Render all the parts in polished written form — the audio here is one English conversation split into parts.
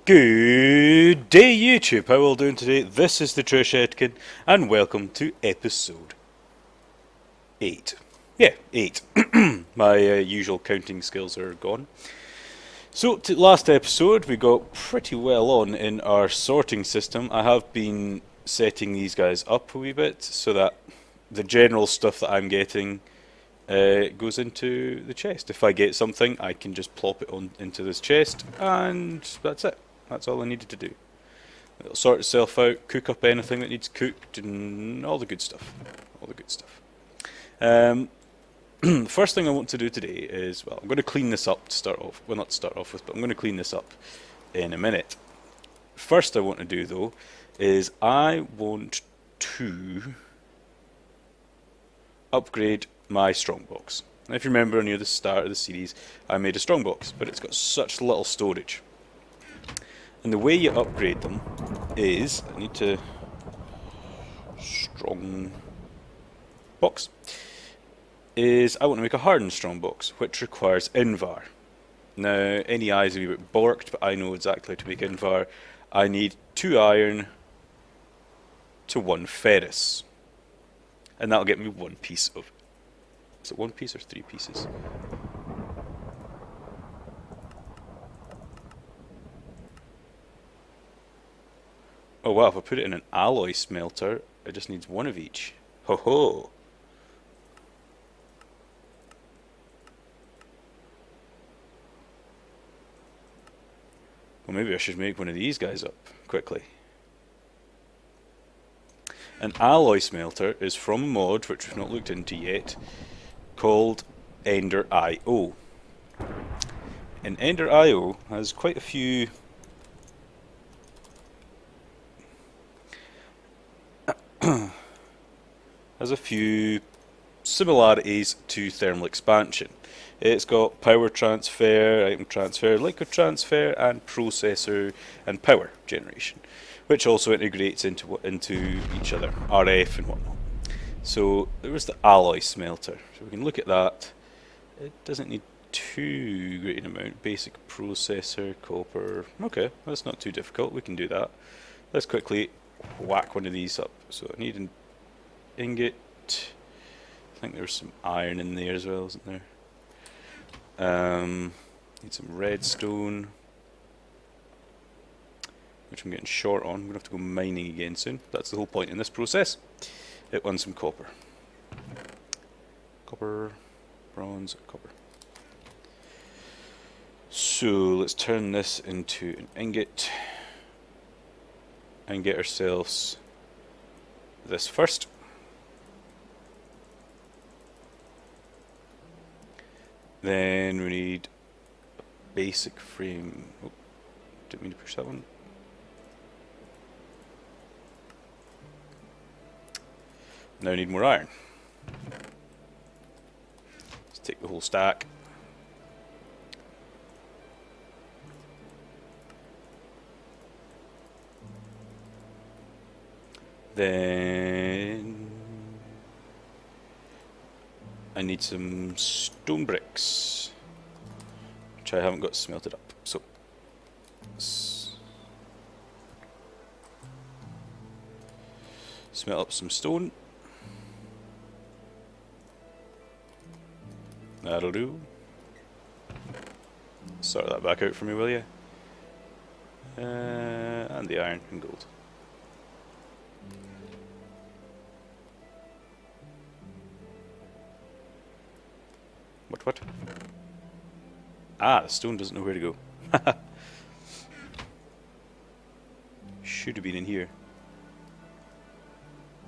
Good day, YouTube. How are you all doing today? This is the Trechetican, and welcome to episode 8. Yeah, 8. My usual counting skills are gone. So, last episode, we got pretty well on in our sorting system. I have been setting these guys up a wee bit so that the general stuff that I'm getting goes into the chest. If I get something, I can just plop it on into this chest, and that's it. That's all I needed to do. It'll sort itself out, cook up anything that needs cooked, and all the good stuff. All the good stuff. The first thing I want to do today is, well, I'm going to clean this up to start off. Well, not to start off with, but I'm going to clean this up in a minute. First I want to do, though, is I want to upgrade my strongbox. Now, if you remember near the start of the series, I made a strongbox, but it's got such little storage. And the way you upgrade them is, I need to strong box, is I want to make a hardened strong box, which requires invar. Now, any eyes are a bit borked, but I know exactly how to make invar. I need 2 iron to 1 ferrous, and that'll get me 1 piece of, is it 1 piece or 3 pieces? Oh wow, if I put it in an alloy smelter, it just needs 1 of each. Ho ho! Well, maybe I should make one of these guys up quickly. An alloy smelter is from a mod, which we've not looked into yet, called Ender.io. And Ender.io has quite a few similarities to thermal expansion. It's got power transfer, item transfer, liquid transfer, and processor and power generation, which also integrates into each other, RF and whatnot. So there was the alloy smelter. So we can look at that. It doesn't need too great an amount. Basic processor, copper. Okay, that's not too difficult. We can do that. Let's quickly whack one of these up. So I need an ingot. I think there's some iron in there as well, isn't there? Need some redstone, which I'm getting short on. I'm going to have to go mining again soon. That's the whole point in this process. It wants some copper. Copper, bronze, copper. So let's turn this into an ingot and get ourselves this first. Then we need a basic frame. Oh, didn't mean to push that one. Now I need more iron. Let's take the whole stack. Then I need some stone bricks, which I haven't got smelted up. So smelt up some stone. That'll do. Sort that back out for me, will you? And the iron and gold. What? Ah, the stone doesn't know where to go. Should have been in here.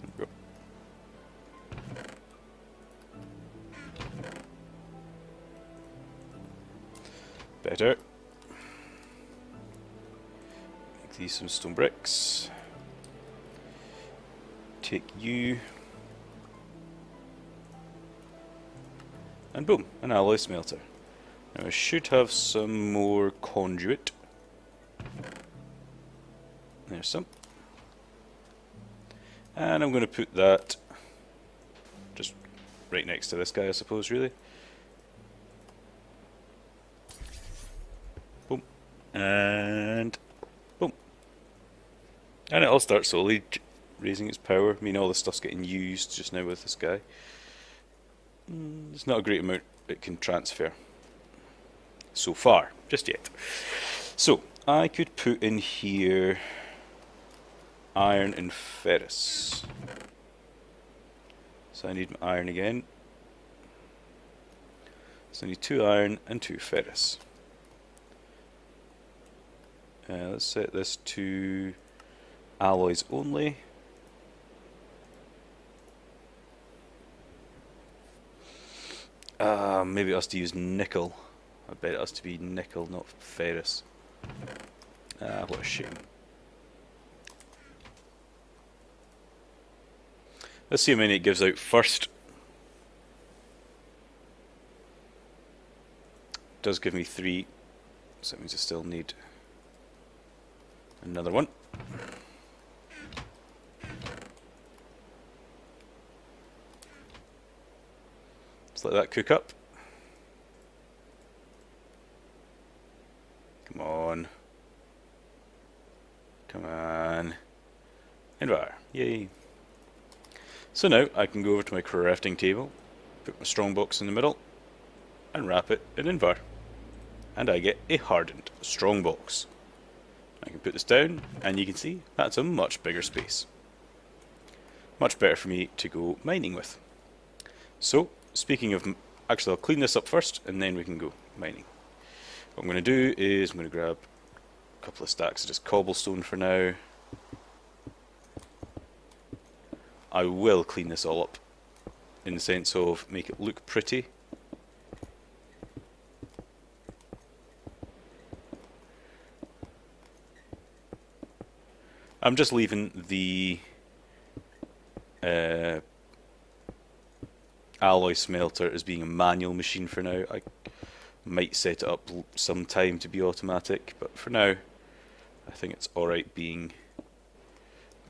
There we go. Better. Make these some stone bricks. Take you. And boom, an alloy smelter. Now I should have some more conduit. There's some. And I'm going to put that just right next to this guy, I suppose, really. Boom. And And it'll start slowly raising its power. I mean, all this stuff's getting used just now with this guy. It's not a great amount it can transfer. So far, just yet. So, I could put in here iron and ferrous. So I need my iron again. So I need 2 iron and 2 ferrous. Let's set this to alloys only. Maybe it has to use nickel. I bet it has to be nickel, not ferrous. What a shame. Let's see how many it gives out first. It does give me 3, so that means I still need another one. Let's let that cook up. Come on. Come on. And fire. Yay. So now I can go over to my crafting table, put my strongbox in the middle, and wrap it in Invar. And I get a hardened strongbox. I can put this down, and you can see that's a much bigger space. Much better for me to go mining with. So, speaking of, actually I'll clean this up first, and then we can go mining. What I'm going to do is I'm going to grab a couple of stacks of just cobblestone for now. I will clean this all up in the sense of make it look pretty. I'm just leaving the alloy smelter as being a manual machine for now. I might set it up sometime to be automatic, but for now I think it's alright being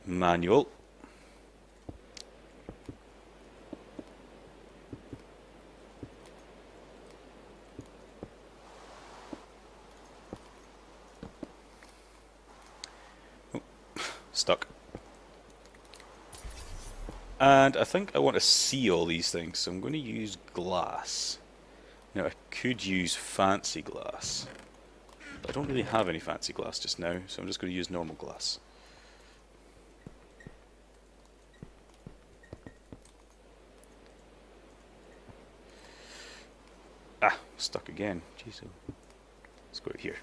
manual. Stuck. And I think I want to see all these things, so I'm going to use glass. Now I could use fancy glass, but I don't really have any fancy glass just now, so I'm just going to use normal glass. Ah, stuck again. Jeez, let's go out here.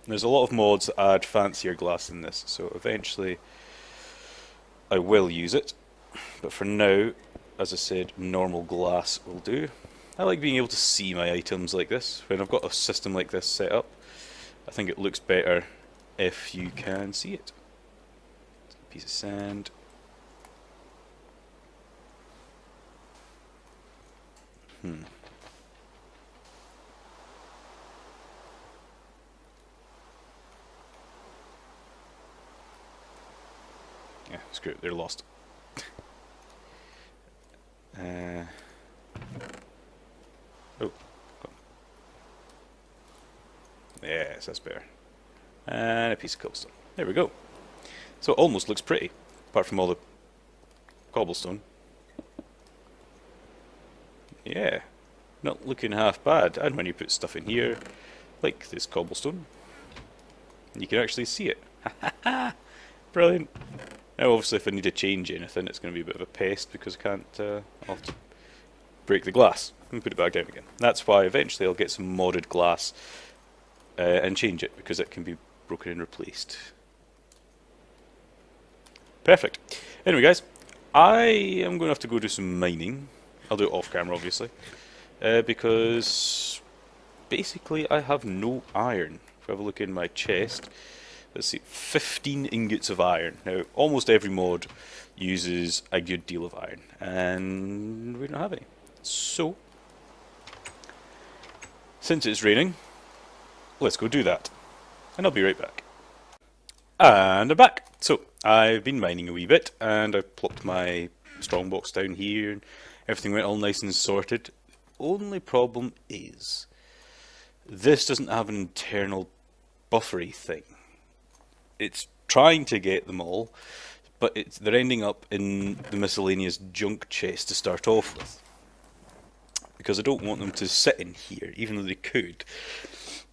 There's a lot of mods that add fancier glass in this, so eventually I will use it. But for now, as I said, normal glass will do. I like being able to see my items like this. When I've got a system like this set up, I think it looks better if you can see it. Piece of sand. Yeah, screw it, they're lost. Oh, yes, that's better. And a piece of cobblestone. There we go. So it almost looks pretty, apart from all the cobblestone. Yeah, not looking half bad. And when you put stuff in here, like this cobblestone, you can actually see it. Brilliant. Now obviously if I need to change anything, it's going to be a bit of a pest because I can't, I'll have to break the glass and put it back down again. That's why eventually I'll get some modded glass and change it, because it can be broken and replaced. Perfect. Anyway guys, I am going to have to go do some mining. I'll do it off camera obviously, because basically I have no iron. If I have a look in my chest, let's see, 15 ingots of iron. Now, almost every mod uses a good deal of iron, and we don't have any. So, since it's raining, let's go do that. And I'll be right back. And I'm back. So, I've been mining a wee bit, and I plopped my strongbox down here, and everything went all nice and sorted. Only problem is, this doesn't have an internal buffery thing. It's trying to get them all, but they're ending up in the miscellaneous junk chest to start off with. Because I don't want them to sit in here, even though they could.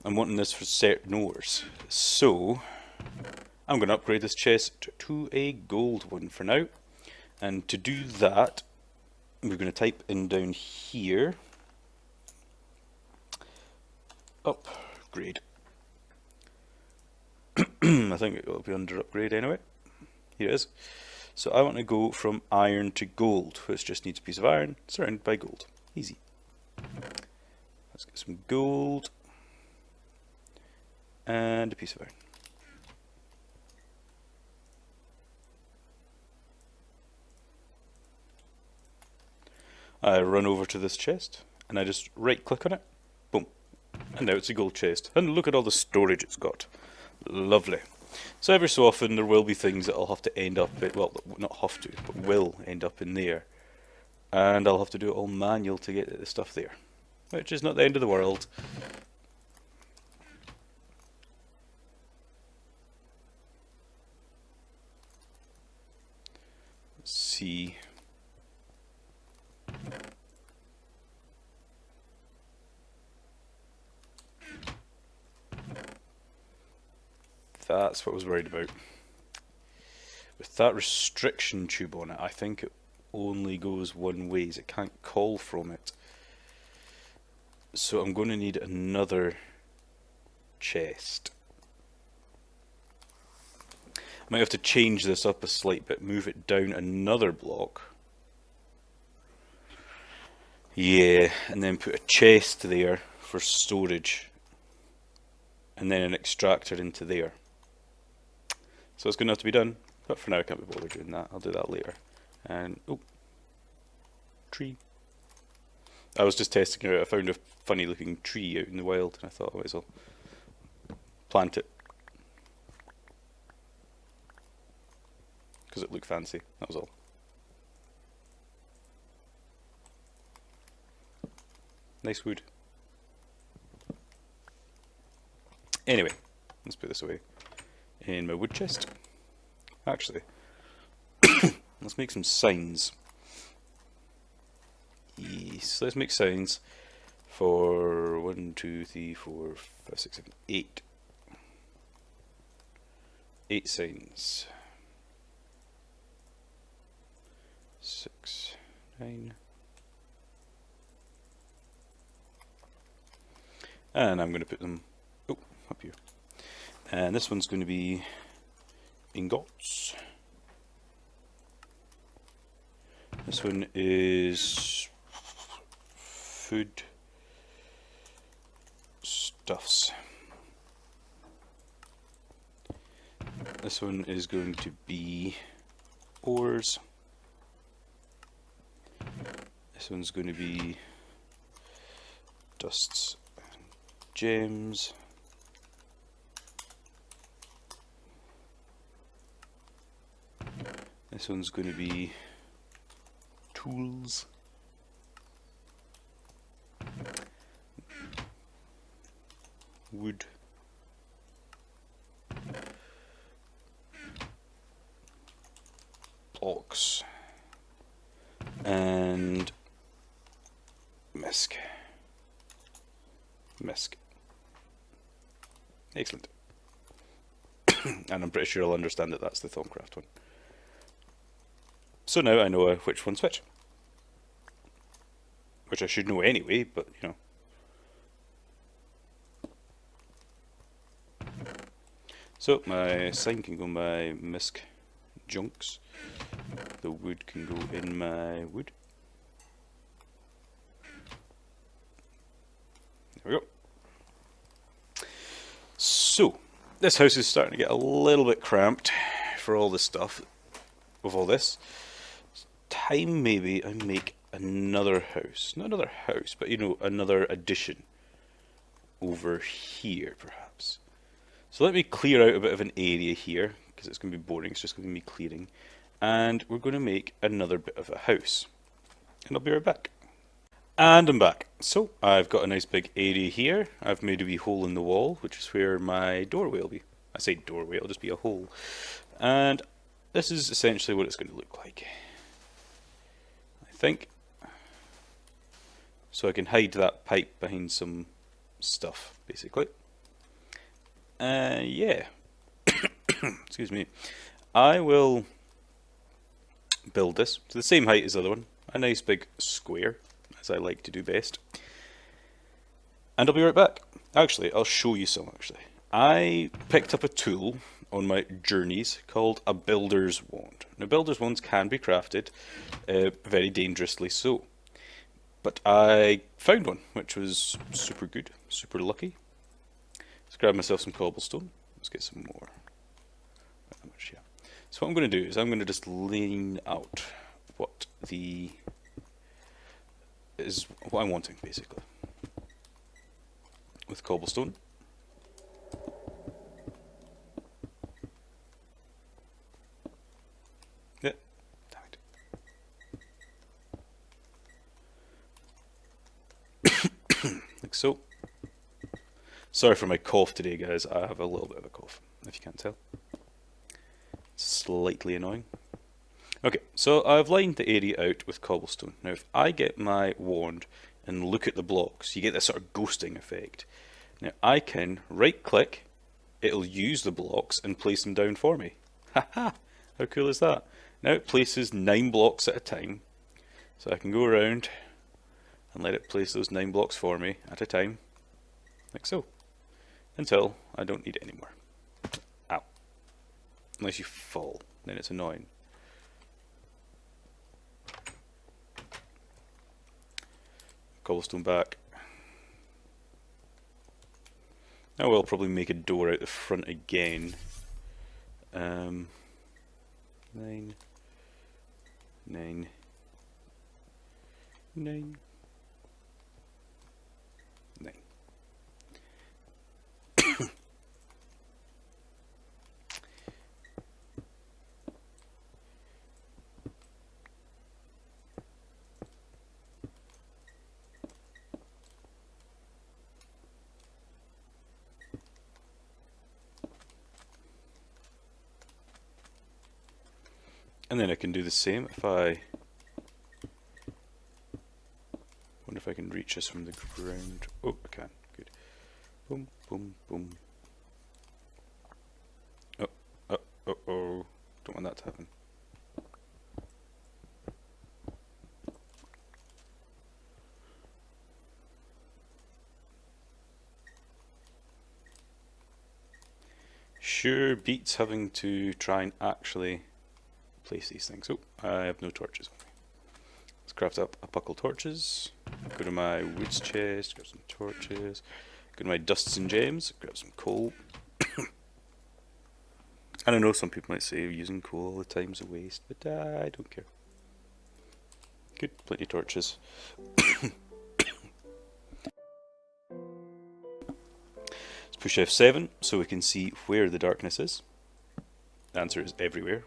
I'm wanting this for certain ores. So, I'm going to upgrade this chest to a gold one for now. And to do that, we're going to type in down here, upgrade. I think it will be under upgrade anyway. Here it is. So I want to go from iron to gold, which just needs a piece of iron surrounded by gold. Easy. Let's get some gold and a piece of iron. I run over to this chest and I just right click on it, boom, and now it's a gold chest. And look at all the storage it's got. Lovely. So every so often there will be things that I'll have to end up, well, not have to, but will end up in there. And I'll have to do it all manual to get the stuff there, which is not the end of the world. Let's see. That's what I was worried about. With that restriction tube on it, I think it only goes one ways. It can't call from it. So I'm going to need another chest. I might have to change this up a slight bit, move it down another block. Yeah, and then put a chest there for storage. And then an extractor into there. So it's going to have to be done, but for now I can't be bothered doing that. I'll do that later. And, oh, tree. I was just testing it out. I found a funny looking tree out in the wild and I thought I might as well plant it. Because it looked fancy, that was all. Nice wood. Anyway, let's put this away in my wood chest. Actually, let's make some signs. Yes, let's make signs for 1, 2, 3, 4, 5, 6, 7, 8. 8 signs. 6, 9. And I'm going to put them up here. And this one's going to be ingots. This one is food stuffs. This one is going to be ores. This one's going to be dusts and gems. This one's going to be tools. Wood. Blocks. And misc. Misc. Excellent. And I'm pretty sure I'll understand that that's the Thaumcraft one. So now I know which one's which. Which I should know anyway, but you know. So my sign can go in my misc junks. The wood can go in my wood. There we go. So, this house is starting to get a little bit cramped for all this stuff, of all this. Time maybe I make another house. Not another house, but you know, another addition over here perhaps. So let me clear out a bit of an area here, because it's going to be boring, it's just going to be me clearing. And we're going to make another bit of a house. And I'll be right back. And I'm back. So, I've got a nice big area here. I've made a wee hole in the wall, which is where my doorway will be. I say doorway, it'll just be a hole. And this is essentially what it's going to look like, I think. So I can hide that pipe behind some stuff, basically. Yeah. Excuse me. I will build this to the same height as the other one. A nice big square, as I like to do best. And I'll be right back. Actually, I'll show you some, actually. I picked up a tool on my journeys called a builder's wand. Now, builder's wands can be crafted, very dangerously so. But I found one, which was super good, super lucky. Let's grab myself some cobblestone. Let's get some more. Not that much, yeah. So what I'm going to do is I'm going to just lean out what I'm wanting, basically. With cobblestone. Yeah, damn it. Like so. Sorry for my cough today, guys. I have a little bit of a cough, if you can't tell. It's slightly annoying. Okay, so I've lined the area out with cobblestone. Now, if I get my wand and look at the blocks, you get this sort of ghosting effect. Now, I can right-click, it'll use the blocks and place them down for me. Haha! How cool is that? Now it places 9 blocks at a time, so I can go around and let it place those 9 blocks for me at a time, like so, until I don't need it anymore. Ow. Unless you fall, then it's annoying. Cobblestone back. I will probably make a door out the front again. 9, 9, 9. And then I can do the same if I wonder if I can reach this from the ground. Oh, I can. Good. Boom, boom, boom. Oh, oh, oh, oh. Don't want that to happen. Sure beats having to try and actually place these things. Oh, I have no torches with me. Let's craft up a couple torches. Go to my woods chest, grab some torches. Go to my dusts and gems, grab some coal. And I know some people might say using coal all the time is a waste, but I don't care. Good, plenty of torches. Let's push F7 so we can see where the darkness is. The answer is everywhere.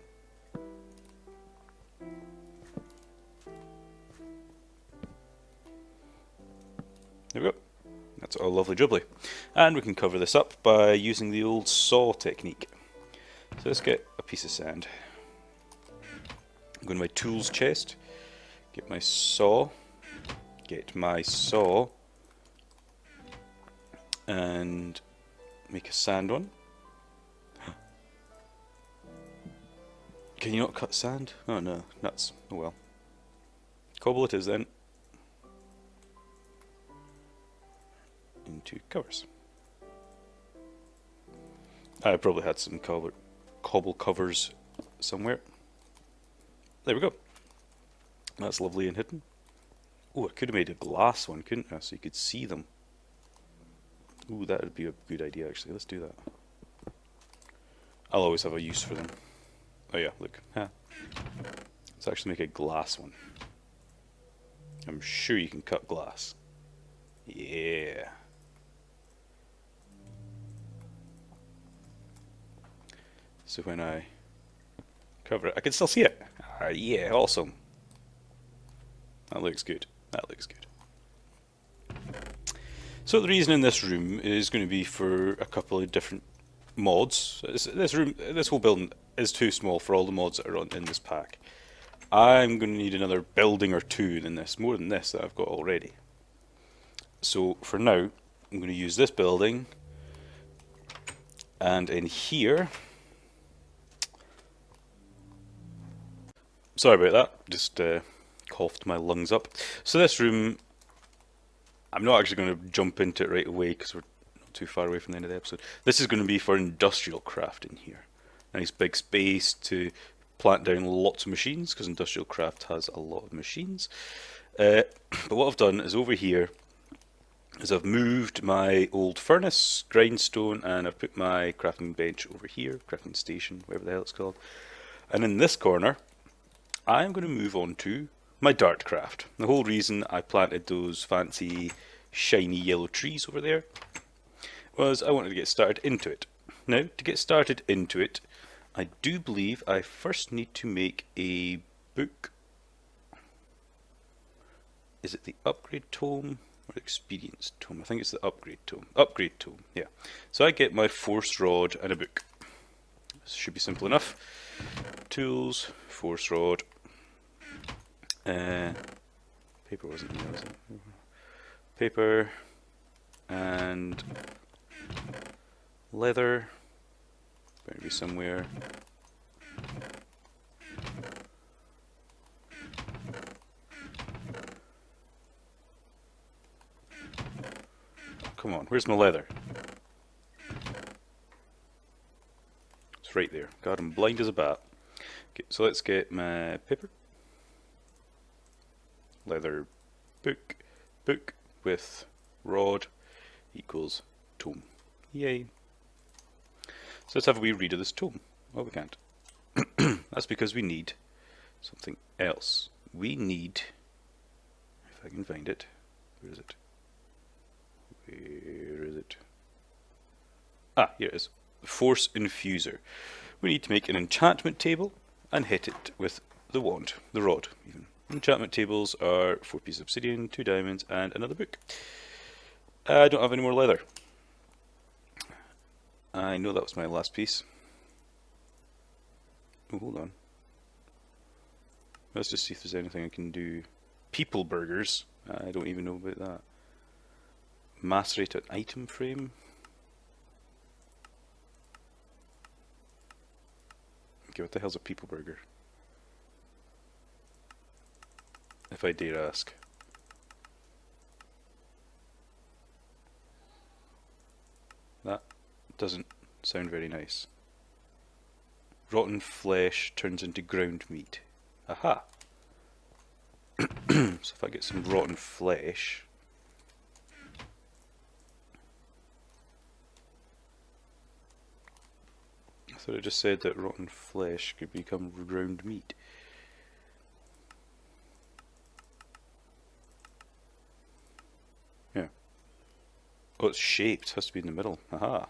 There we go. That's all lovely jubbly. And we can cover this up by using the old saw technique. So let's get a piece of sand. Go to my tools chest, get my saw, and make a sand one. Can you not cut sand? Oh no, nuts. Oh well. Cobble it is then. Into covers. I probably had some cobble covers somewhere. There we go. That's lovely and hidden. Oh, I could have made a glass one, couldn't I? So you could see them. Ooh, that would be a good idea actually. Let's do that. I'll always have a use for them. Oh yeah, look. Huh. Let's actually make a glass one. I'm sure you can cut glass. Yeah. So when I cover it, I can still see it. Yeah, awesome. That looks good. That looks good. So the reason in this room is going to be for a couple of different mods. This whole building is too small for all the mods that are in this pack. I'm going to need another building or two than this, more than this that I've got already. So for now, I'm going to use this building, and in here, sorry about that, just coughed my lungs up. So this room, I'm not actually going to jump into it right away because we're not too far away from the end of the episode. This is going to be for industrial craft in here. Nice big space to plant down lots of machines because industrial craft has a lot of machines. But what I've done is over here is I've moved my old furnace, grindstone, and I've put my crafting bench over here, crafting station, whatever the hell it's called. And in this corner, I'm going to move on to my dart craft. The whole reason I planted those fancy shiny yellow trees over there was I wanted to get started into it. Now, to get started into it, I do believe I first need to make a book. Is it the upgrade tome? Or experience tome? I think it's the upgrade tome. Upgrade tome, yeah. So I get my force rod and a book. This should be simple enough. Tools, force rod. Paper wasn't in there, was it? Paper and leather. Better be somewhere. Come on, where's my leather? It's right there. God, I'm blind as a bat. Okay, so let's get my paper. Leather book. Book with rod equals tome. Yay. So let's have a wee read of this tome. Oh, we can't. That's because we need something else. We need, if I can find it, where is it? Where is it? Ah, here it is. Force Infuser. We need to make an enchantment table and hit it with the wand, the rod even. Enchantment tables are 4 pieces of obsidian, 2 diamonds, and another book. I don't have any more leather. I know that was my last piece. Oh, hold on. Let's just see if there's anything I can do. People burgers. I don't even know about that. Macerate an item frame. Okay, what the hell's a people burger? If I dare ask. That doesn't sound very nice. Rotten flesh turns into ground meat. Aha! So if I get some rotten flesh... I thought it just said that rotten flesh could become ground meat. Yeah. Oh, it's shaped. It has to be in the middle. Aha!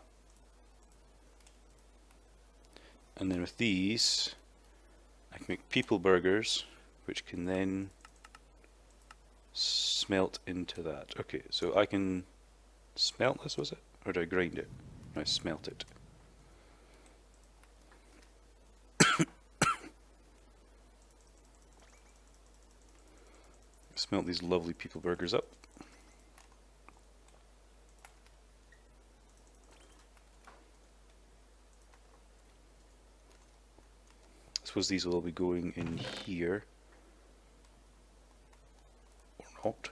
And then with these, I can make people burgers, which can then smelt into that. Okay, so I can smelt this, was it? Or do I grind it? I smelt it. Smelt these lovely people burgers up. I suppose these will all be going in here. Or not.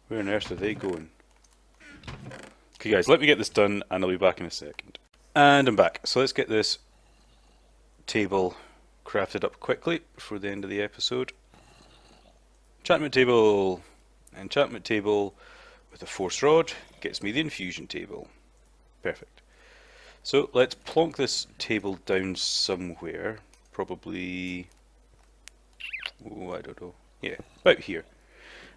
Where on earth are they going? Okay guys, let me get this done and I'll be back in a second. And I'm back. So let's get this table crafted up quickly before the end of the episode. Enchantment table. Enchantment table with a force rod gets me the infusion table. Perfect. So let's plonk this table down somewhere. Probably... oh, I don't know. Yeah, about here.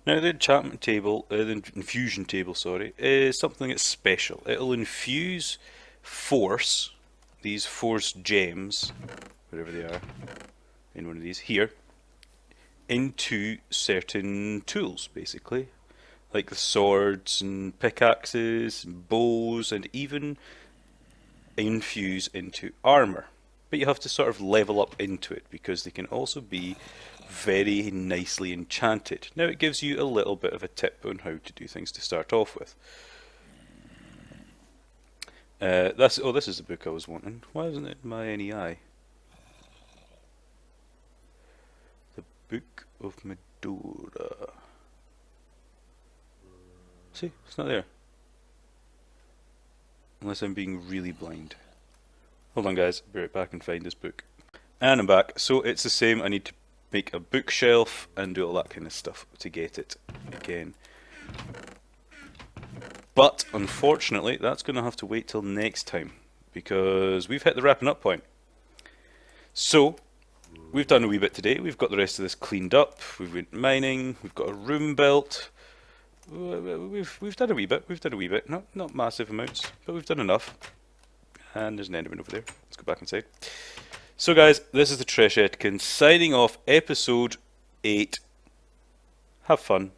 Now the enchantment table, the infusion table, sorry, is something that's special. It'll infuse force, these force gems, wherever they are, in one of these, here, into certain tools, basically, like the swords and pickaxes and bows, and even infuse into armor. But you have to sort of level up into it because they can also be very nicely enchanted. Now it gives you a little bit of a tip on how to do things to start off with. This is the book I was wanting. Why isn't it in my NEI? The Book of Medora. See, it's not there. Unless I'm being really blind. Hold on guys, I'll be right back and find this book. And I'm back. So it's the same, I need to make a bookshelf and do all that kind of stuff to get it again. But unfortunately, that's going to have to wait till next time because we've hit the wrapping up point. So we've done a wee bit today. We've got the rest of this cleaned up. We've went mining. We've got a room built. We've done a wee bit. We've done a wee bit. Not massive amounts, but we've done enough. And there's an enderman over there. Let's go back inside. So guys, this is the Trechetican signing off episode 8. Have fun.